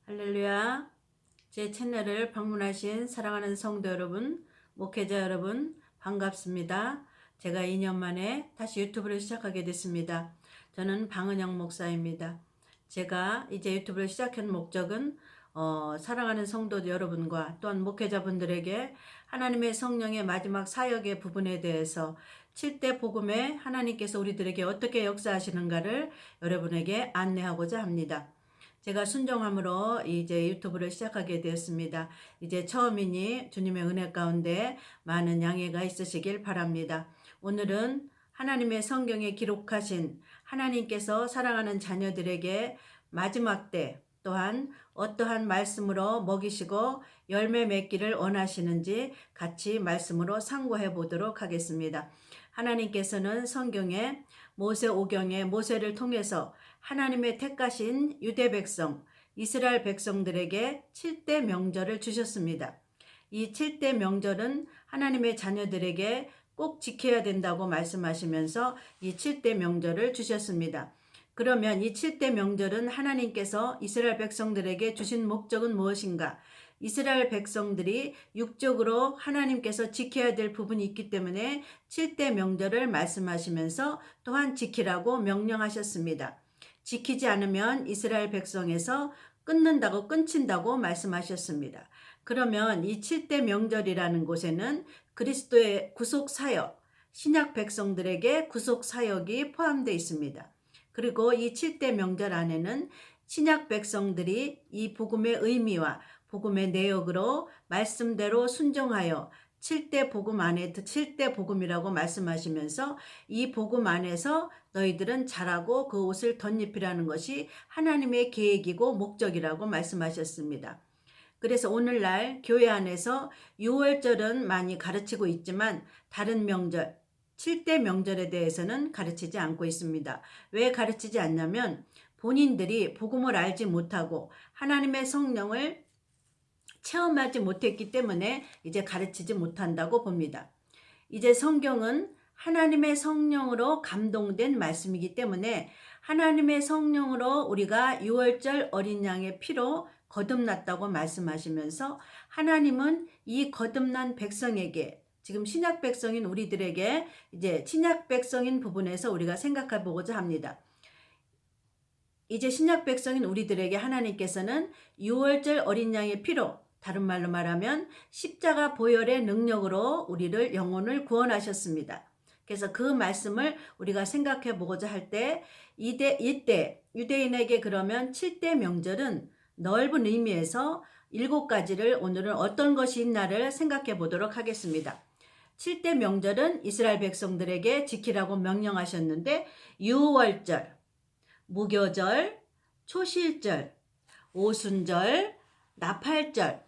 할렐루야. 제 채널을 방문하신 사랑하는 성도 여러분, 목회자 여러분, 반갑습니다. 제가 2년 만에 다시 유튜브를 시작하게 됐습니다. 저는 방은영 목사입니다. 제가 이제 유튜브를 시작한 목적은 사랑하는 성도 여러분과 또한 목회자분들에게 하나님의 성령의 마지막 사역의 부분에 대해서 7대 복음에 하나님께서 우리들에게 어떻게 역사하시는가를 여러분에게 안내하고자 합니다. 제가 순종함으로 이제 유튜브를 시작하게 되었습니다. 이제 처음이니 주님의 은혜 가운데 많은 양해가 있으시길 바랍니다. 오늘은 하나님의 성경에 기록하신 하나님께서 사랑하는 자녀들에게 마지막 때 또한 어떠한 말씀으로 먹이시고 열매 맺기를 원하시는지 같이 말씀으로 상고해 보도록 하겠습니다. 하나님께서는 성경에 모세오경에 모세를 통해서 하나님의 택하신 유대 백성, 이스라엘 백성들에게 7대 명절을 주셨습니다. 이 7대 명절은 하나님의 자녀들에게 꼭 지켜야 된다고 말씀하시면서 이 7대 명절을 주셨습니다. 그러면 이 7대 명절은 하나님께서 이스라엘 백성들에게 주신 목적은 무엇인가? 이스라엘 백성들이 육적으로 하나님께서 지켜야 될 부분이 있기 때문에 7대 명절을 말씀하시면서 또한 지키라고 명령하셨습니다. 지키지 않으면 이스라엘 백성에서 끊친다고 말씀하셨습니다. 그러면 이 7대 명절이라는 곳에는 그리스도의 구속 사역, 신약 백성들에게 구속 사역이 포함되어 있습니다. 그리고 이 7대 명절 안에는 신약 백성들이 이 복음의 의미와 복음의 내역으로 말씀대로 순종하여 7대 복음 안에 7대 복음이라고 말씀하시면서 이 복음 안에서 너희들은 자라고 그 옷을 덧입히라는 것이 하나님의 계획이고 목적이라고 말씀하셨습니다. 그래서 오늘날 교회 안에서 6월절은 많이 가르치고 있지만 다른 명절, 7대 명절에 대해서는 가르치지 않고 있습니다. 왜 가르치지 않냐면 본인들이 복음을 알지 못하고 하나님의 성령을 체험하지 못했기 때문에 이제 가르치지 못한다고 봅니다. 이제 성경은 하나님의 성령으로 감동된 말씀이기 때문에 하나님의 성령으로 우리가 6월절 어린 양의 피로 거듭났다고 말씀하시면서 하나님은 이 거듭난 백성에게 지금 신약 백성인 우리들에게 이제 신약 백성인 부분에서 우리가 생각해 보고자 합니다. 이제 신약 백성인 우리들에게 하나님께서는 6월절 어린 양의 피로 다른 말로 말하면 십자가 보혈의 능력으로 우리를 영혼을 구원하셨습니다. 그래서 그 말씀을 우리가 생각해 보고자 할 때 이때 유대인에게 그러면 7대 명절은 넓은 의미에서 7가지를 오늘은 어떤 것이 있나를 생각해 보도록 하겠습니다. 7대 명절은 이스라엘 백성들에게 지키라고 명령하셨는데 유월절, 무교절, 초실절, 오순절, 나팔절,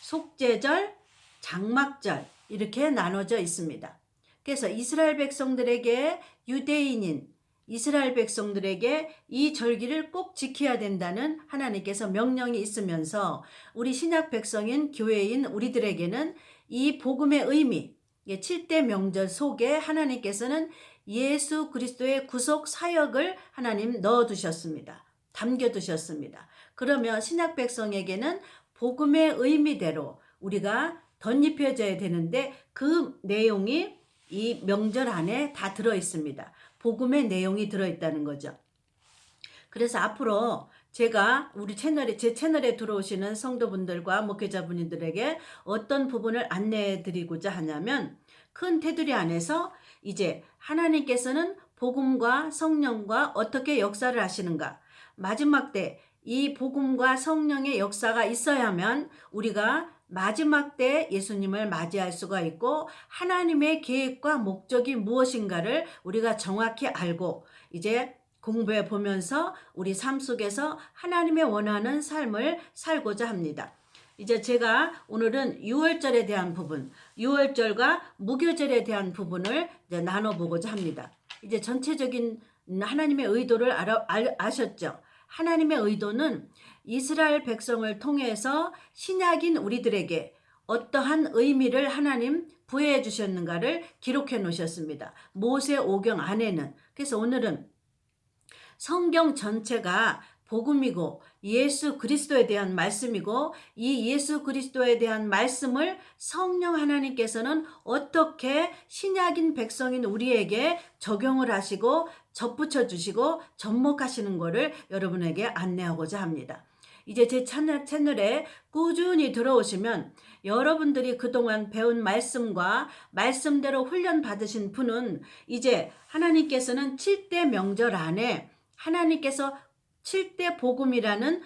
속죄절, 장막절 이렇게 나눠져 있습니다. 그래서 이스라엘 백성들에게 유대인인 이스라엘 백성들에게 이 절기를 꼭 지켜야 된다는 하나님께서 명령이 있으면서 우리 신약 백성인 교회인 우리들에게는 이 복음의 의미 7대 명절 속에 하나님께서는 예수 그리스도의 구속 사역을 하나님 넣어두셨습니다. 담겨두셨습니다. 그러면 신약 백성에게는 복음의 의미대로 우리가 덧입혀져야 되는데 그 내용이 이 명절 안에 다 들어있습니다. 복음의 내용이 들어있다는 거죠. 그래서 앞으로 제가 제 채널에 들어오시는 성도분들과 목회자분들에게 어떤 부분을 안내해 드리고자 하냐면 큰 테두리 안에서 이제 하나님께서는 복음과 성령과 어떻게 역사를 하시는가, 마지막 때 이 복음과 성령의 역사가 있어야만 우리가 마지막 때 예수님을 맞이할 수가 있고 하나님의 계획과 목적이 무엇인가를 우리가 정확히 알고 이제 공부해 보면서 우리 삶 속에서 하나님의 원하는 삶을 살고자 합니다. 이제 제가 오늘은 6월절에 대한 부분, 6월절과 무교절에 대한 부분을 이제 나눠보고자 합니다. 이제 전체적인 하나님의 의도를 아셨죠? 하나님의 의도는 이스라엘 백성을 통해서 신약인 우리들에게 어떠한 의미를 하나님 부여해 주셨는가를 기록해 놓으셨습니다. 모세오경 안에는. 그래서 오늘은 성경 전체가 복음이고 예수 그리스도에 대한 말씀이고, 이 예수 그리스도에 대한 말씀을 성령 하나님께서는 어떻게 신약인 백성인 우리에게 적용을 하시고 접붙여 주시고 접목하시는 것을 여러분에게 안내하고자 합니다. 이제 제 채널에 꾸준히 들어오시면 여러분들이 그동안 배운 말씀과 말씀대로 훈련 받으신 분은 이제 하나님께서는 7대 명절 안에 하나님께서 7대 복음이라는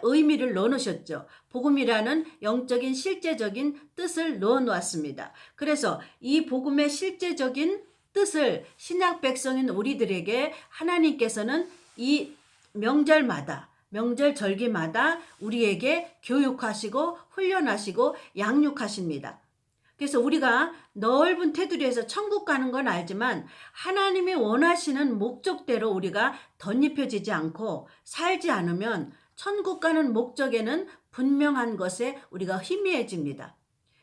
의미를 넣어놓으셨죠. 복음이라는 영적인 실제적인 뜻을 넣어놓았습니다. 그래서 이 복음의 실제적인 뜻을 신약 백성인 우리들에게 하나님께서는 이 명절 절기마다 우리에게 교육하시고 훈련하시고 양육하십니다. 그래서 우리가 넓은 테두리에서 천국 가는 건 알지만 하나님이 원하시는 목적대로 우리가 덧입혀지지 않고 살지 않으면 천국 가는 목적에는 분명한 것에 우리가 희미해집니다.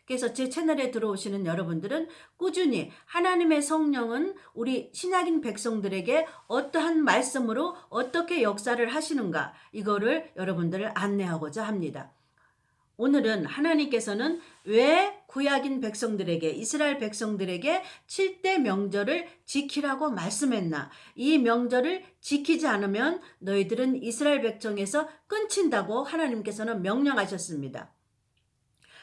그래서 제 채널에 들어오시는 여러분들은 꾸준히 하나님의 성령은 우리 신약인 백성들에게 어떠한 말씀으로 어떻게 역사를 하시는가, 이거를 여러분들을 안내하고자 합니다. 오늘은 하나님께서는 왜 구약인 백성들에게, 이스라엘 백성들에게 7대 명절을 지키라고 말씀했나, 이 명절을 지키지 않으면 너희들은 이스라엘 백성에서 끊친다고 하나님께서는 명령하셨습니다.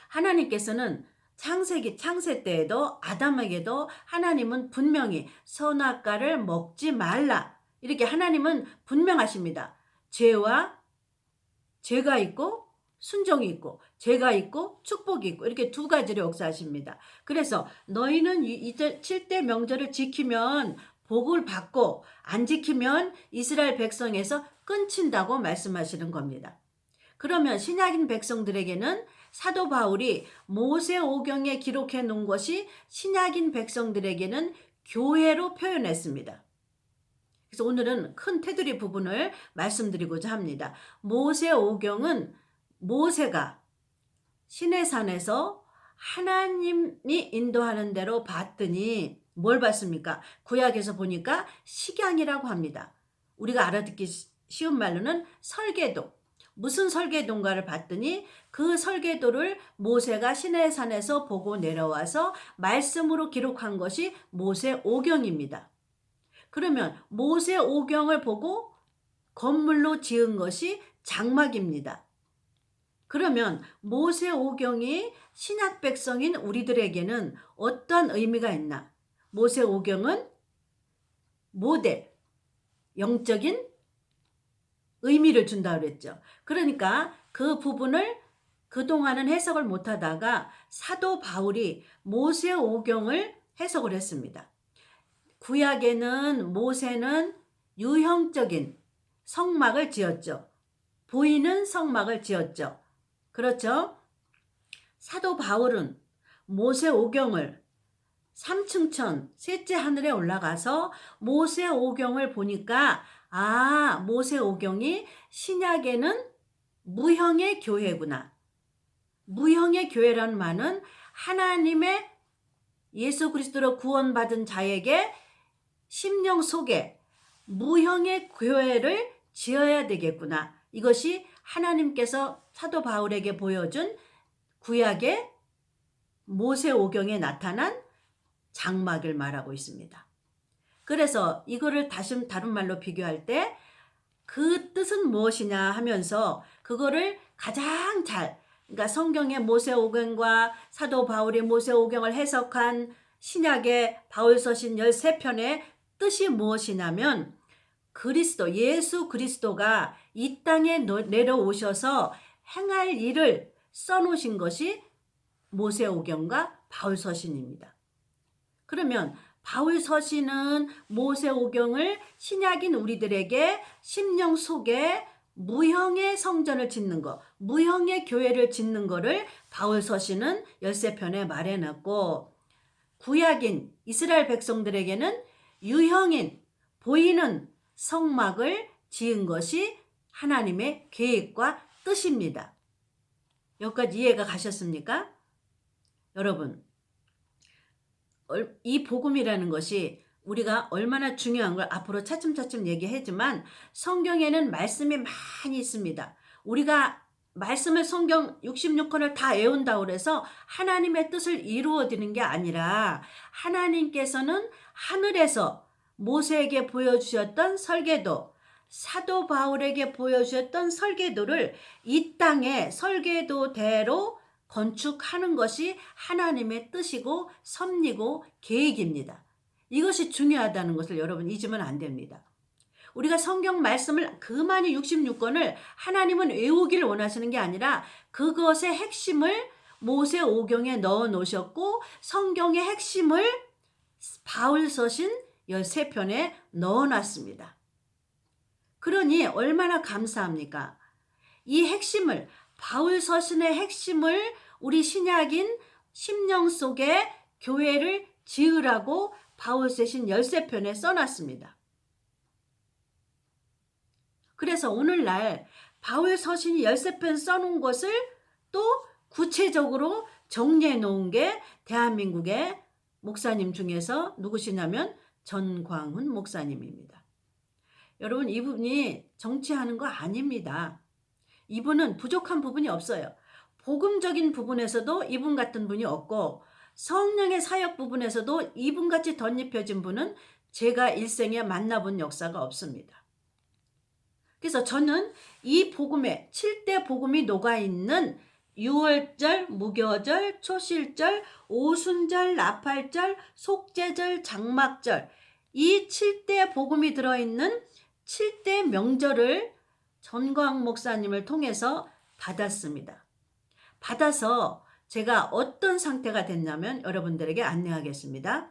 하나님께서는 창세 때에도 아담에게도 하나님은 분명히 선악과를 먹지 말라, 이렇게 하나님은 분명하십니다. 죄가 있고 순종이 있고, 죄가 있고 축복이 있고, 이렇게 두 가지를 역사하십니다. 그래서 너희는 이제 7대 명절을 지키면 복을 받고 안 지키면 이스라엘 백성에서 끊친다고 말씀하시는 겁니다. 그러면 신약인 백성들에게는 사도 바울이 모세오경에 기록해 놓은 것이 신약인 백성들에게는 교회로 표현했습니다. 그래서 오늘은 큰 테두리 부분을 말씀드리고자 합니다. 모세오경은 모세가 시내산에서 하나님이 인도하는 대로 봤더니 뭘 봤습니까? 구약에서 보니까 식양이라고 합니다. 우리가 알아듣기 쉬운 말로는 설계도. 무슨 설계도인가를 봤더니 그 설계도를 모세가 시내산에서 보고 내려와서 말씀으로 기록한 것이 모세오경입니다. 그러면 모세오경을 보고 건물로 지은 것이 장막입니다. 그러면 모세오경이 신약 백성인 우리들에게는 어떤 의미가 있나? 모세오경은 모델, 영적인 의미를 준다고 그랬죠. 그러니까 그 부분을 그동안은 해석을 못하다가 사도 바울이 모세오경을 해석을 했습니다. 구약에는 모세는 유형적인 성막을 지었죠. 보이는 성막을 지었죠. 그렇죠? 사도 바울은 모세오경을 3층천 셋째 하늘에 올라가서 모세오경을 보니까 모세오경이 신약에는 무형의 교회구나. 무형의 교회라는 말은 하나님의 예수 그리스도로 구원받은 자에게 심령 속에 무형의 교회를 지어야 되겠구나. 이것이 하나님께서 사도 바울에게 보여준 구약의 모세오경에 나타난 장막을 말하고 있습니다. 그래서 이거를 다른 말로 비교할 때 그 뜻은 무엇이냐 하면서 그거를 가장 그러니까 성경의 모세오경과 사도 바울이 모세오경을 해석한 신약의 바울서신 13편의 뜻이 무엇이냐면 예수 그리스도가 이 땅에 내려오셔서 행할 일을 써놓으신 것이 모세오경과 바울서신입니다. 그러면 바울서신은 모세오경을 신약인 우리들에게 심령 속에 무형의 성전을 짓는 것, 무형의 교회를 짓는 것을 바울서신은 13편에 말해놨고, 구약인 이스라엘 백성들에게는 유형인 보이는 성막을 지은 것이 하나님의 계획과 뜻입니다. 여기까지 이해가 가셨습니까? 여러분, 이 복음이라는 것이 우리가 얼마나 중요한 걸 앞으로 차츰차츰 얘기하지만 성경에는 말씀이 많이 있습니다. 우리가 말씀을 성경 66권을 다 외운다고 그래서 하나님의 뜻을 이루어 드리는 게 아니라 하나님께서는 하늘에서 모세에게 보여주셨던 설계도, 사도 바울에게 보여주셨던 설계도를 이 땅의 설계도대로 건축하는 것이 하나님의 뜻이고 섭리고 계획입니다. 이것이 중요하다는 것을 여러분 잊으면 안 됩니다. 우리가 성경 말씀을 그 많이 66권을 하나님은 외우기를 원하시는 게 아니라 그것의 핵심을 모세 오경에 넣어 놓으셨고 성경의 핵심을 바울 서신 13편에 넣어 놨습니다. 그러니 얼마나 감사합니까? 이 핵심을 바울 서신의 핵심을 우리 신약인 심령 속에 교회를 지으라고 바울 서신 13편에 써놨습니다. 그래서 오늘날 바울 서신이 13편 써놓은 것을 또 구체적으로 정리해 놓은 게 대한민국의 목사님 중에서 누구시냐면 전광훈 목사님입니다. 여러분 이분이 정치하는 거 아닙니다. 이분은 부족한 부분이 없어요. 복음적인 부분에서도 이분 같은 분이 없고 성령의 사역 부분에서도 이분같이 덧입혀진 분은 제가 일생에 만나본 역사가 없습니다. 그래서 저는 이 복음에 7대 복음이 녹아있는 유월절, 무교절, 초실절, 오순절, 나팔절, 속죄절, 장막절 이 7대 복음이 들어있는 7대 명절을 전광 목사님을 통해서 받았습니다. 받아서 제가 어떤 상태가 됐냐면 여러분들에게 안내하겠습니다.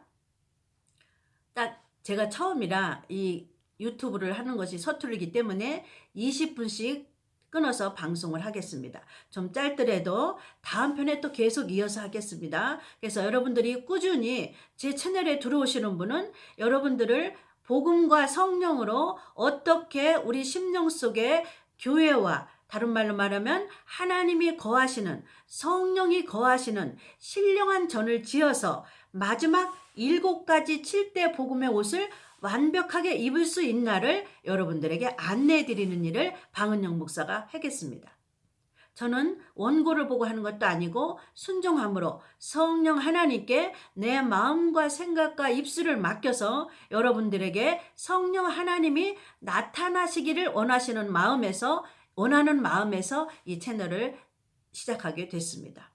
딱 제가 처음이라 이 유튜브를 하는 것이 서툴르기 때문에 20분씩 끊어서 방송을 하겠습니다. 좀 짧더라도 다음 편에 또 계속 이어서 하겠습니다. 그래서 여러분들이 꾸준히 제 채널에 들어오시는 분은 여러분들을 복음과 성령으로 어떻게 우리 심령 속에 교회와 다른 말로 말하면 하나님이 거하시는 성령이 거하시는 신령한 전을 지어서 마지막 7가지 7대 복음의 옷을 완벽하게 입을 수 있나를 여러분들에게 안내해 드리는 일을 방은영 목사가 하겠습니다. 저는 원고를 보고 하는 것도 아니고 순종함으로 성령 하나님께 내 마음과 생각과 입술을 맡겨서 여러분들에게 성령 하나님이 나타나시기를 원하는 마음에서 이 채널을 시작하게 됐습니다.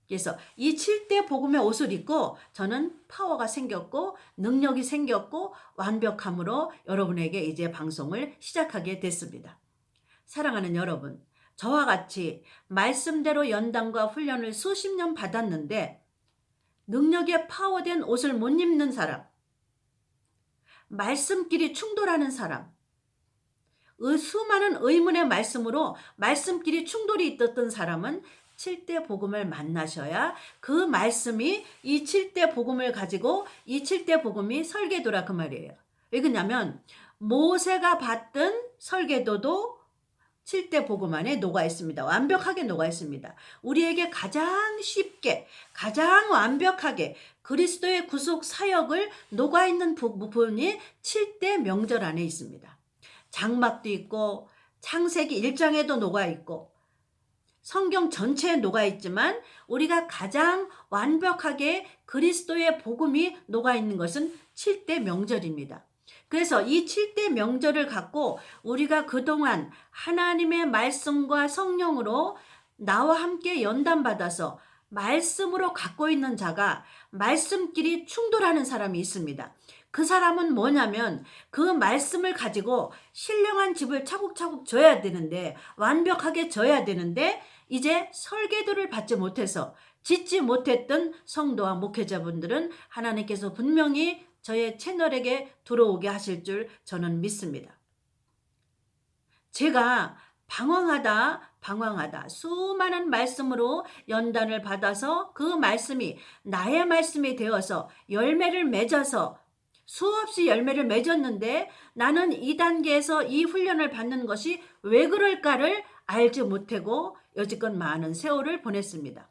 그래서 이 7대 복음의 옷을 입고 저는 파워가 생겼고 능력이 생겼고 완벽함으로 여러분에게 이제 방송을 시작하게 됐습니다. 사랑하는 여러분, 저와 같이 말씀대로 연단과 훈련을 수십 년 받았는데 능력에 파워된 옷을 못 입는 사람, 말씀끼리 충돌하는 사람, 수많은 의문의 말씀으로 말씀끼리 충돌이 있었던 사람은 7대 복음을 만나셔야 그 말씀이 이 7대 복음을 가지고 이 7대 복음이 설계도라 그 말이에요. 왜 그러냐면 모세가 받던 설계도도 7대 복음 안에 녹아 있습니다. 완벽하게 녹아 있습니다. 우리에게 가장 쉽게 가장 완벽하게 그리스도의 구속 사역을 녹아 있는 부분이 7대 명절 안에 있습니다. 장막도 있고 창세기 1장에도 녹아 있고 성경 전체에 녹아 있지만 우리가 가장 완벽하게 그리스도의 복음이 녹아 있는 것은 7대 명절입니다. 그래서 이 7대 명절을 갖고 우리가 그동안 하나님의 말씀과 성령으로 나와 함께 연단받아서 말씀으로 갖고 있는 자가 말씀끼리 충돌하는 사람이 있습니다. 그 사람은 뭐냐면 그 말씀을 가지고 신령한 집을 차곡차곡 져야 되는데 완벽하게 져야 되는데 이제 설계도를 받지 못해서 짓지 못했던 성도와 목회자분들은 하나님께서 분명히 저의 채널에게 들어오게 하실 줄 저는 믿습니다. 제가 방황하다 수많은 말씀으로 연단을 받아서 그 말씀이 나의 말씀이 되어서 열매를 맺어서 수없이 열매를 맺었는데 나는 이 단계에서 이 훈련을 받는 것이 왜 그럴까를 알지 못하고 여지껏 많은 세월을 보냈습니다.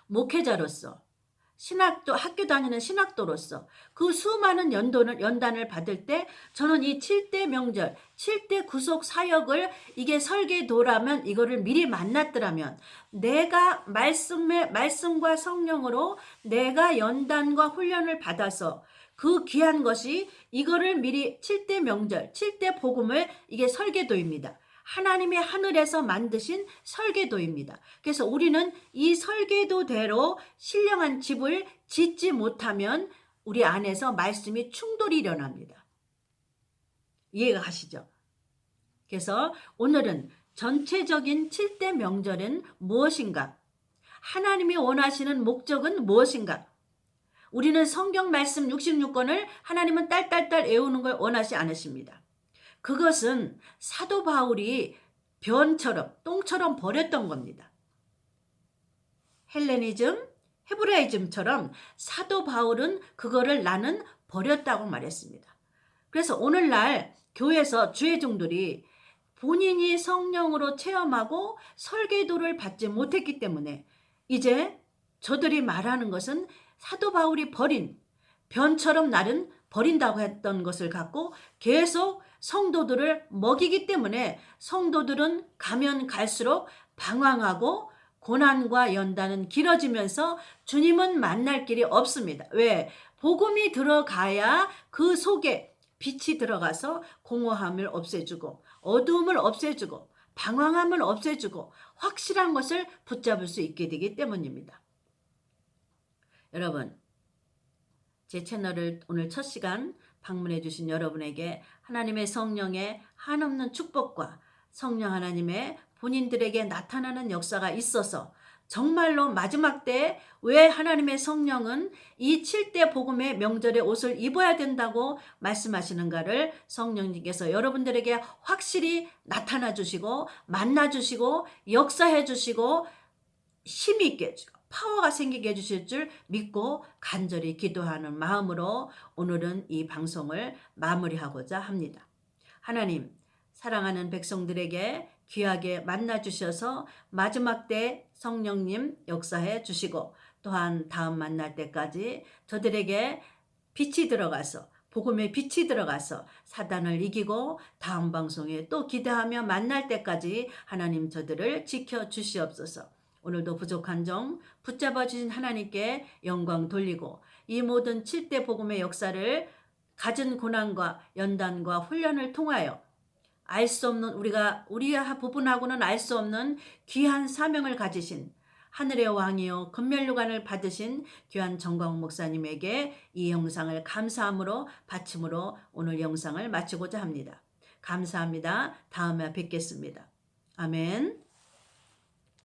목회자로서 신학도 학교 다니는 신학도로서 그 수많은 연단을 받을 때 저는 이 7대 명절, 7대 구속 사역을 이게 설계도라면 이거를 미리 만났더라면 내가 말씀과 성령으로 내가 연단과 훈련을 받아서 그 귀한 것이 이거를 미리 7대 명절, 7대 복음을 이게 설계도입니다. 하나님의 하늘에서 만드신 설계도입니다. 그래서 우리는 이 설계도대로 신령한 집을 짓지 못하면 우리 안에서 말씀이 충돌이 일어납니다. 이해가 가시죠? 그래서 오늘은 전체적인 7대 명절은 무엇인가? 하나님이 원하시는 목적은 무엇인가? 우리는 성경 말씀 66권을 하나님은 딸딸딸 외우는 걸 원하지 않으십니다. 그것은 사도 바울이 변처럼 똥처럼 버렸던 겁니다. 헬레니즘, 헤브라이즘처럼 사도 바울은 그거를 나는 버렸다고 말했습니다. 그래서 오늘날 교회에서 주의 종들이 본인이 성령으로 체험하고 설계도를 받지 못했기 때문에 이제 저들이 말하는 것은 사도 바울이 버린 변처럼 나는 버린다고 했던 것을 갖고 계속 성도들을 먹이기 때문에 성도들은 가면 갈수록 방황하고 고난과 연단은 길어지면서 주님은 만날 길이 없습니다. 왜? 복음이 들어가야 그 속에 빛이 들어가서 공허함을 없애주고 어두움을 없애주고 방황함을 없애주고 확실한 것을 붙잡을 수 있게 되기 때문입니다. 여러분, 제 채널을 오늘 첫 시간 방문해 주신 여러분에게 하나님의 성령의 한없는 축복과 성령 하나님의 본인들에게 나타나는 역사가 있어서 정말로 마지막 때 왜 하나님의 성령은 이 7대 복음의 명절에 옷을 입어야 된다고 말씀하시는가를 성령님께서 여러분들에게 확실히 나타나 주시고 만나 주시고 역사해 주시고 힘이 있게 해주고 파워가 생기게 해주실 줄 믿고 간절히 기도하는 마음으로 오늘은 이 방송을 마무리하고자 합니다. 하나님, 사랑하는 백성들에게 귀하게 만나주셔서 마지막 때 성령님 역사해 주시고 또한 다음 만날 때까지 저들에게 빛이 들어가서 복음의 빛이 들어가서 사단을 이기고 다음 방송에 또 기대하며 만날 때까지 하나님 저들을 지켜주시옵소서. 오늘도 부족한 점 붙잡아 주신 하나님께 영광 돌리고 이 모든 7대 복음의 역사를 갖은 고난과 연단과 훈련을 통하여 알 수 없는 우리 부분하고는 알 수 없는 귀한 사명을 가지신 하늘의 왕이요 금면류관을 받으신 귀한 정광훈 목사님에게 이 영상을 감사함으로 바침으로 오늘 영상을 마치고자 합니다. 감사합니다. 다음에 뵙겠습니다. 아멘.